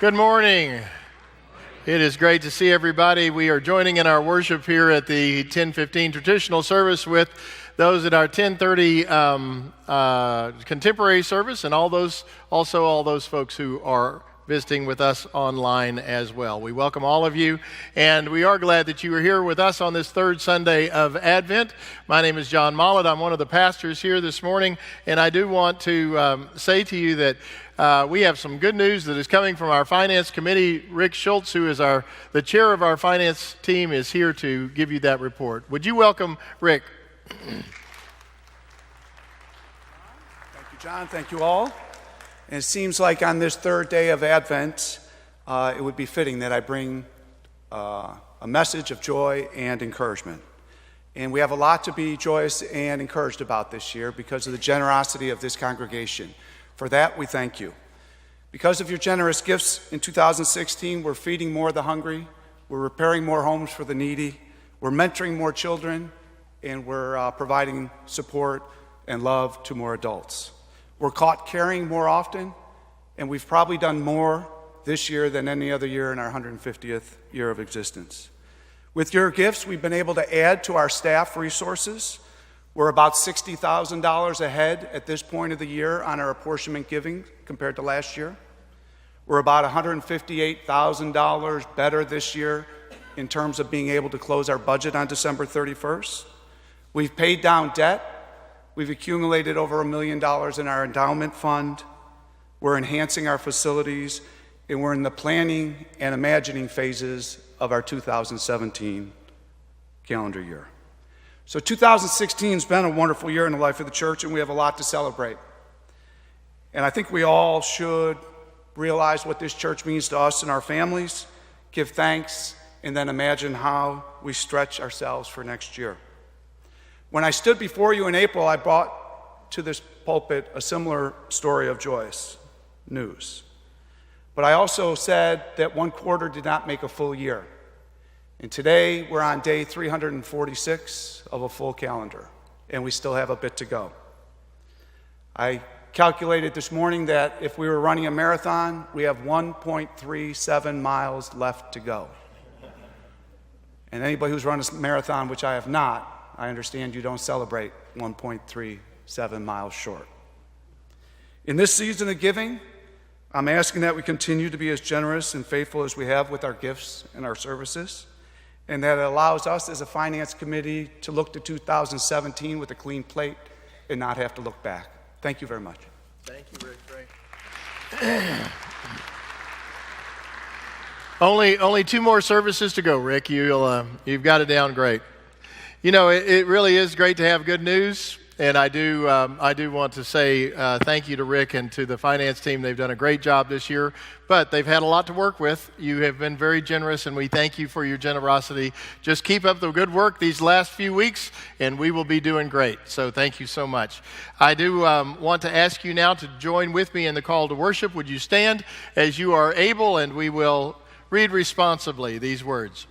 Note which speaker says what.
Speaker 1: Good morning. It is great to see everybody. We are joining in our worship here at the 10:15 traditional service with those at our 10:30 contemporary service, and all those folks who are visiting with us online as well. We welcome all of you, and we are glad that you are here with us on this third Sunday of Advent. My name is John Mollett. I'm one of the pastors here this morning, and I do want to say to you that we have some good news that is coming from our finance committee. Rick Schultz, who is the chair of our finance team, is here to give you that report. Would you welcome Rick?
Speaker 2: Thank you, John. Thank you all. And it seems like on this third day of Advent, it would be fitting that I bring a message of joy and encouragement. And we have a lot to be joyous and encouraged about this year because of the generosity of this congregation. For that, we thank you. Because of your generous gifts in 2016, we're feeding more of the hungry, we're repairing more homes for the needy, we're mentoring more children, and we're providing support and love to more adults. We're caught caring more often, and we've probably done more this year than any other year in our 150th year of existence. With your gifts, we've been able to add to our staff resources. We're about $60,000 ahead at this point of the year on our apportionment giving compared to last year. We're about $158,000 better this year in terms of being able to close our budget on December 31st. We've paid down debt. We've accumulated over $1 million in our endowment fund. We're enhancing our facilities, and we're in the planning and imagining phases of our 2017 calendar year. So 2016 has been a wonderful year in the life of the church, and we have a lot to celebrate. And I think we all should realize what this church means to us and our families, give thanks, and then imagine how we stretch ourselves for next year. When I stood before you in April, I brought to this pulpit a similar story of joyous news. But I also said that one quarter did not make a full year. And today, we're on day 346 of a full calendar, and we still have a bit to go. I calculated this morning that if we were running a marathon, we have 1.37 miles left to go. And anybody who's run a marathon, which I have not, I understand you don't celebrate 1.37 miles short. In this season of giving, I'm asking that we continue to be as generous and faithful as we have with our gifts and our services, and that it allows us as a finance committee to look to 2017 with a clean plate and not have to look back. Thank you very much.
Speaker 1: Thank you, Rick. Great. Only two more services to go, Rick. You've got it down great. You know, it really is great to have good news, and I do want to say thank you to Rick and to the finance team. They've done a great job this year, but they've had a lot to work with. You have been very generous, and we thank you for your generosity. Just keep up the good work these last few weeks, and we will be doing great. So thank you so much. I do want to ask you now to join with me in the call to worship. Would you stand as you are able, and we will read responsibly these words.